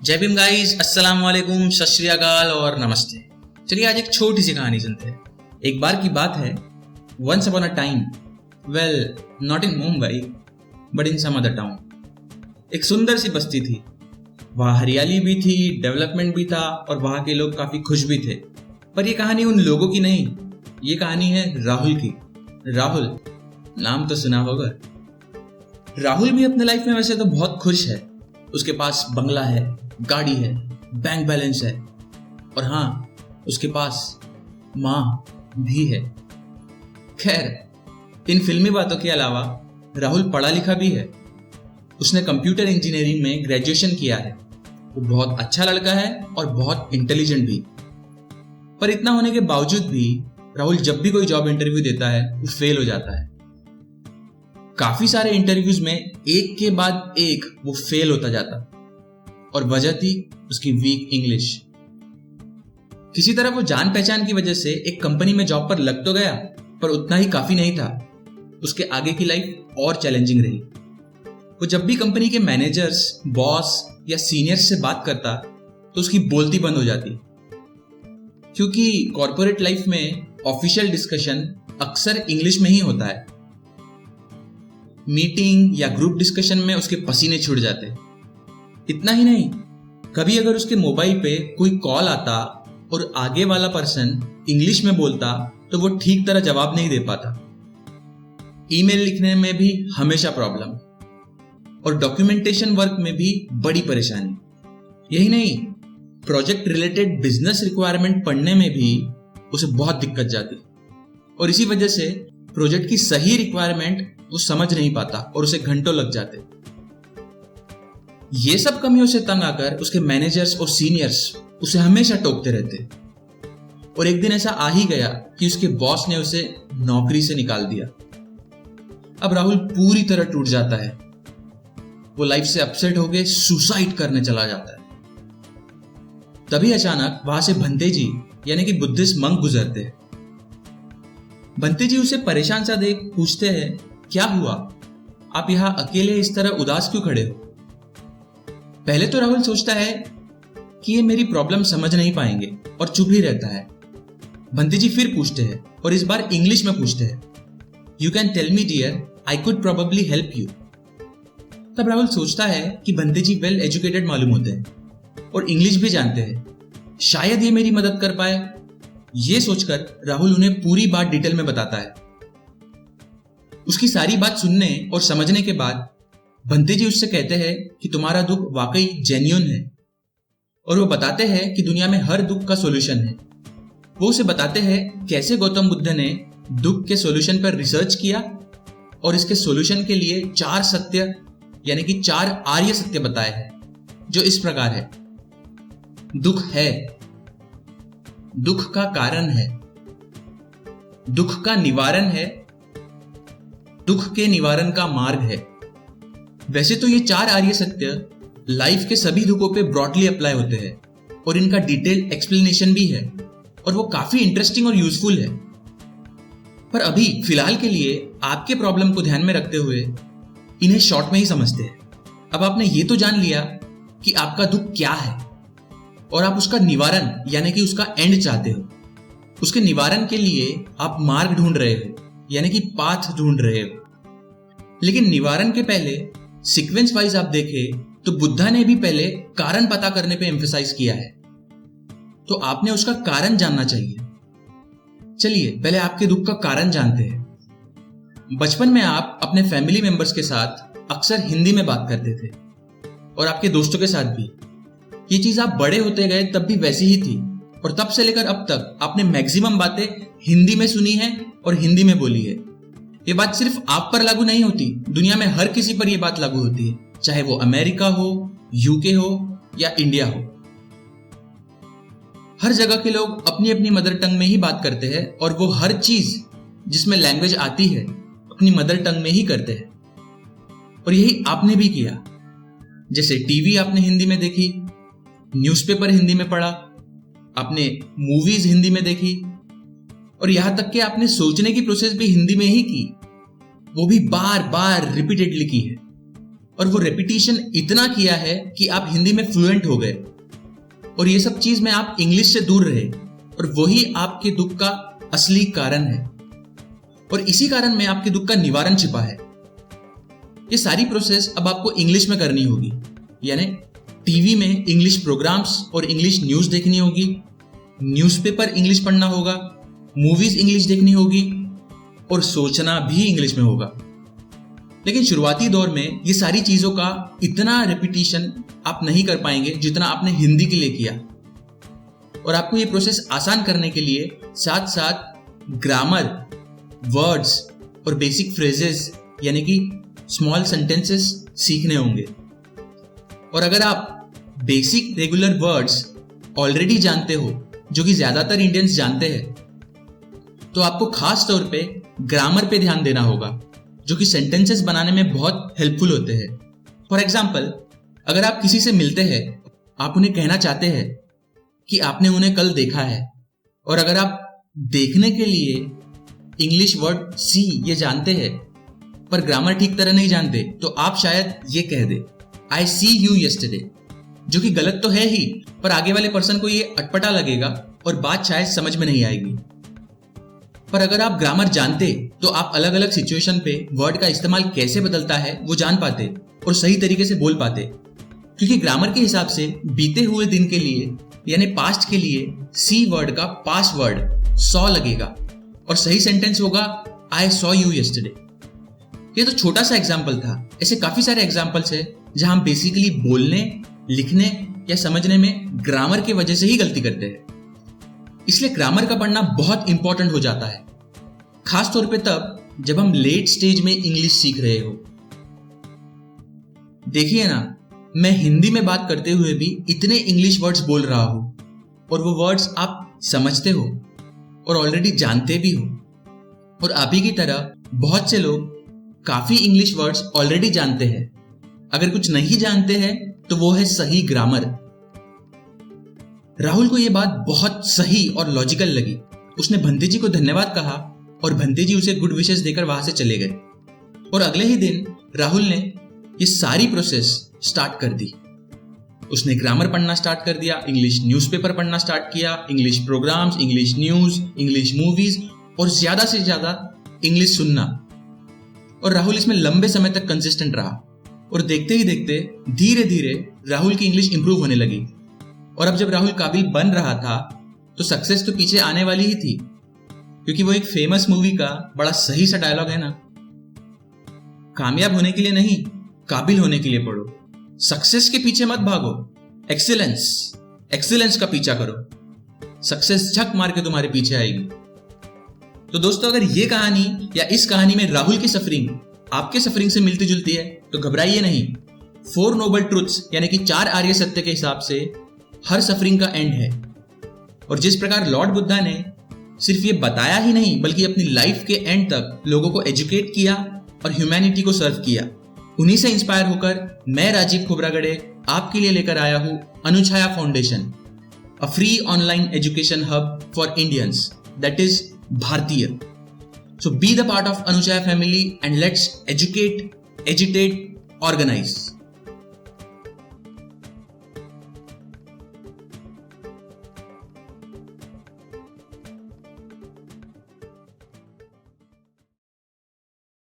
जय भीम गाइस, अस्सलाम वालेकुम, सत श्री अकाल और नमस्ते। चलिए आज एक छोटी सी कहानी सुनते हैं। एक बार की बात है, once upon a time, well not in Mumbai but in some other town, एक सुंदर सी बस्ती थी। वहाँ हरियाली भी थी, डेवलपमेंट भी था और वहाँ के लोग काफी खुश भी थे। पर ये कहानी उन लोगों की नहीं, ये कहानी है राहुल की। राहुल नाम तो सुना होगा। राहुल भी अपने लाइफ में वैसे तो बहुत खुश है। उसके पास बंगला है, गाड़ी है, बैंक बैलेंस है और हाँ, उसके पास माँ भी है। खैर, इन फिल्मी बातों के अलावा राहुल पढ़ा लिखा भी है। उसने कंप्यूटर इंजीनियरिंग में ग्रेजुएशन किया है। वो बहुत अच्छा लड़का है और बहुत इंटेलिजेंट भी। पर इतना होने के बावजूद भी राहुल जब भी कोई जॉब इंटरव्यू देता है वो फेल हो जाता है। काफी सारे इंटरव्यूज में एक के बाद एक वो फेल होता जाता और वजह थी उसकी वीक इंग्लिश। किसी तरह वो जान पहचान की वजह से एक कंपनी में जॉब पर लग तो गया, पर उतना ही काफी नहीं था। उसके आगे की लाइफ और चैलेंजिंग रही। वो जब भी कंपनी के मैनेजर्स, बॉस या सीनियर्स से बात करता तो उसकी बोलती बंद हो जाती, क्योंकि कॉर्पोरेट लाइफ में ऑफिशियल डिस्कशन अक्सर इंग्लिश में ही होता है। मीटिंग या ग्रुप डिस्कशन में उसके पसीने छूट जाते। इतना ही नहीं, कभी अगर उसके मोबाइल पे कोई कॉल आता और आगे वाला पर्सन इंग्लिश में बोलता तो वो ठीक तरह जवाब नहीं दे पाता। ईमेल लिखने में भी हमेशा प्रॉब्लम और डॉक्यूमेंटेशन वर्क में भी बड़ी परेशानी। यही नहीं, प्रोजेक्ट रिलेटेड बिजनेस रिक्वायरमेंट पढ़ने में भी उसे बहुत दिक्कत जाती और इसी वजह से प्रोजेक्ट की सही रिक्वायरमेंट वो समझ नहीं पाता और उसे घंटों लग जाते। ये सब कमियों से तंग आकर उसके मैनेजर्स और सीनियर्स उसे हमेशा टोकते रहते और एक दिन ऐसा आ ही गया कि उसके बॉस ने उसे नौकरी से निकाल दिया। अब राहुल पूरी तरह टूट जाता है। वो लाइफ से अपसेट होकर सुसाइड करने चला जाता है। तभी अचानक वहां से भंते जी यानी कि बुद्धिस्ट मंक गुजरते हैं। भंते जी उसे परेशान सा देख पूछते हैं, क्या हुआ? आप यहां अकेले इस तरह उदास क्यों खड़े हो? पहले तो राहुल सोचता है कि ये मेरी प्रॉब्लम समझ नहीं पाएंगे और चुप ही रहता है। भंते जी फिर पूछते हैं और इस बार इंग्लिश में पूछते हैं, you can tell me dear, I could probably help you. तब राहुल सोचता है कि भंते जी वेल एजुकेटेड मालूम होते हैं और इंग्लिश भी जानते हैं, शायद ये मेरी मदद कर पाए। ये सोचकर राहुल उन्हें पूरी बात डिटेल में बताता है। उसकी सारी बात सुनने और समझने के बाद भंते जी उससे कहते हैं कि तुम्हारा दुख वाकई जेन्युइन है और वो बताते हैं कि दुनिया में हर दुख का सॉल्यूशन है। वो उसे बताते हैं कैसे गौतम बुद्ध ने दुख के सॉल्यूशन पर रिसर्च किया और इसके सॉल्यूशन के लिए 4 सत्य यानी कि 4 आर्य सत्य बताए हैं, जो इस प्रकार है। दुख है, दुख का कारण है, दुख का निवारण है, दुख के निवारण का मार्ग है। वैसे तो ये 4 आर्य सत्य लाइफ के सभी दुखों पे ब्रॉडली अप्लाई होते हैं और इनका डिटेल्ड एक्सप्लेनेशन भी है और वो काफी इंटरेस्टिंग और यूजफुल है। पर अभी फिलहाल के लिए आपके प्रॉब्लम को ध्यान में रखते हुए इन्हें शॉर्ट में ही समझते हैं। अब आपने ये तो जान लिया कि आपका दुख क्या है और आप उसका निवारण यानी कि उसका एंड चाहते हो। उसके निवारण के लिए आप मार्ग ढूंढ रहे हो यानी कि पाथ ढूंढ रहे हो। लेकिन निवारण के पहले सीक्वेंस वाइज आप देखें तो बुद्धा ने भी पहले कारण पता करने पे एम्फसाइज किया है, तो आपने उसका कारण जानना चाहिए। चलिए पहले आपके दुख का कारण जानते हैं। बचपन में आप अपने फैमिली मेंबर्स के साथ अक्सर हिंदी में बात करते थे और आपके दोस्तों के साथ भी। ये चीज आप बड़े होते गए तब भी वैसी ही थी और तब से लेकर अब तक आपने मैक्सिमम बातें हिंदी में सुनी है और हिंदी में बोली है। ये बात सिर्फ आप पर लागू नहीं होती, दुनिया में हर किसी पर यह बात लागू होती है, चाहे वो अमेरिका हो, यूके हो या इंडिया हो। हर जगह के लोग अपनी अपनी मदर टंग में ही बात करते हैं और वो हर चीज जिसमें लैंग्वेज आती है अपनी मदर टंग में ही करते हैं। और यही आपने भी किया। जैसे टीवी आपने हिंदी में देखी, न्यूज़पेपर हिंदी में पढ़ा, आपने मूवीज हिंदी में देखी और यहां तक कि आपने सोचने की प्रोसेस भी हिंदी में ही की, वो भी बार बार रिपीटेडली की है। और वो रेपिटेशन इतना किया है कि आप हिंदी में फ्लुएंट हो गए, और ये सब चीज में आप इंग्लिश से दूर रहे, और वही आपके दुख का असली कारण है, और इसी कारण में आपके दुख का निवारण छिपा है। ये सारी प्रोसेस अब आपको इंग्लिश में करनी होगी, यानी टीवी में इंग्लिश प्रोग्राम्स और इंग्लिश न्यूज देखनी होगी, न्यूज़पेपर इंग्लिश पढ़ना होगा, मूवीज इंग्लिश देखनी होगी, और सोचना भी इंग्लिश में होगा। लेकिन शुरुआती दौर में ये सारी चीजों का इतना रेपिटेशन आप नहीं कर पाएंगे जितना आपने हिंदी के लिए किया। और आपको ये प्रोसेस आसान करने के लिए साथ साथ ग्रामर, वर्ड्स और बेसिक फ्रेजेस यानी कि स्मॉल सेंटेंसेस सीखने होंगे। और अगर आप बेसिक रेगुलर वर्ड्स ऑलरेडी जानते हो, जो कि ज्यादातर इंडियंस जानते हैं, तो आपको खास तौर पे ग्रामर पे ध्यान देना होगा, जो कि सेंटेंसेस बनाने में बहुत हेल्पफुल होते हैं। फॉर एग्जाम्पल, अगर आप किसी से मिलते हैं, आप उन्हें कहना चाहते हैं कि आपने उन्हें कल देखा है, और अगर आप देखने के लिए इंग्लिश वर्ड सी ये जानते हैं पर ग्रामर ठीक तरह नहीं जानते, तो आप शायद ये कह दे आई सी यू यस्टरडे, जो कि गलत तो है ही, पर आगे वाले पर्सन को ये अटपटा लगेगा और बात शायद समझ में नहीं आएगी। पर अगर आप ग्रामर जानते तो आप अलग अलग सिचुएशन पे वर्ड का इस्तेमाल कैसे बदलता है वो जान पाते और सही तरीके से बोल पाते, क्योंकि ग्रामर के हिसाब से बीते हुए दिन के लिए यानी पास्ट के लिए सी वर्ड का पास्ट वर्ड सॉ लगेगा और सही सेंटेंस होगा आई सॉ यू यस्टरडे। ये तो छोटा सा एग्जाम्पल था, ऐसे काफी सारे एग्जाम्पल्स है जहां हम बेसिकली बोलने, लिखने या समझने में ग्रामर की वजह से ही गलती करते हैं। इसलिए ग्रामर का पढ़ना बहुत इंपॉर्टेंट हो जाता है, खास तौर पे तब जब हम लेट स्टेज में इंग्लिश सीख रहे हो। देखिए ना, मैं हिंदी में बात करते हुए भी इतने इंग्लिश वर्ड्स बोल रहा हूं, और वो वर्ड्स आप समझते हो और ऑलरेडी जानते भी हो। और आप ही की तरह बहुत से लोग काफी इंग्लिश वर्ड्स ऑलरेडी जानते हैं। अगर कुछ नहीं जानते हैं तो वो है सही ग्रामर। राहुल को यह बात बहुत सही और लॉजिकल लगी। उसने भंते जी को धन्यवाद कहा और भंते जी उसे गुड विशेस देकर वहां से चले गए। और अगले ही दिन राहुल ने ये सारी प्रोसेस स्टार्ट कर दी। उसने ग्रामर पढ़ना स्टार्ट कर दिया, इंग्लिश न्यूज़पेपर पढ़ना स्टार्ट किया, English programmes, English news, English movies और ज्यादा से ज्यादा इंग्लिश सुनना। और राहुल इसमें लंबे समय तक कंसिस्टेंट रहा और देखते ही देखते धीरे धीरे राहुल की इंग्लिश इंप्रूव होने लगी। और अब जब राहुल काबिल बन रहा था तो सक्सेस तो पीछे आने वाली ही थी, क्योंकि वो एक फेमस मूवी का बड़ा सही सा डायलॉग है ना, कामयाब होने के लिए नहीं, काबिल होने के लिए पढ़ो। सक्सेस के पीछे मत भागो, एक्सीलेंस का पीछा करो। सक्सेस झक मार के तुम्हारे पीछे आएगी। तो दोस्तों, अगर ये कहानी या इस कहानी में राहुल की सफरिंग आपके सफरिंग से मिलती जुलती है तो घबराइए नहीं। 4 नोबल ट्रुथ्स यानी कि 4 आर्य सत्य के हिसाब से हर सफरिंग का एंड है। और जिस प्रकार लॉर्ड बुद्धा ने सिर्फ ये बताया ही नहीं बल्कि अपनी लाइफ के एंड तक लोगों को एजुकेट किया और ह्यूमैनिटी को सर्व किया, उन्हीं से इंस्पायर होकर मैं राजीव खोबरागड़े आपके लिए लेकर आया हूं Anuchhaya foundation, a free online education hub for Indians, that is भारतीय। So be the part of Anuchaya family and let's educate, agitate, organize.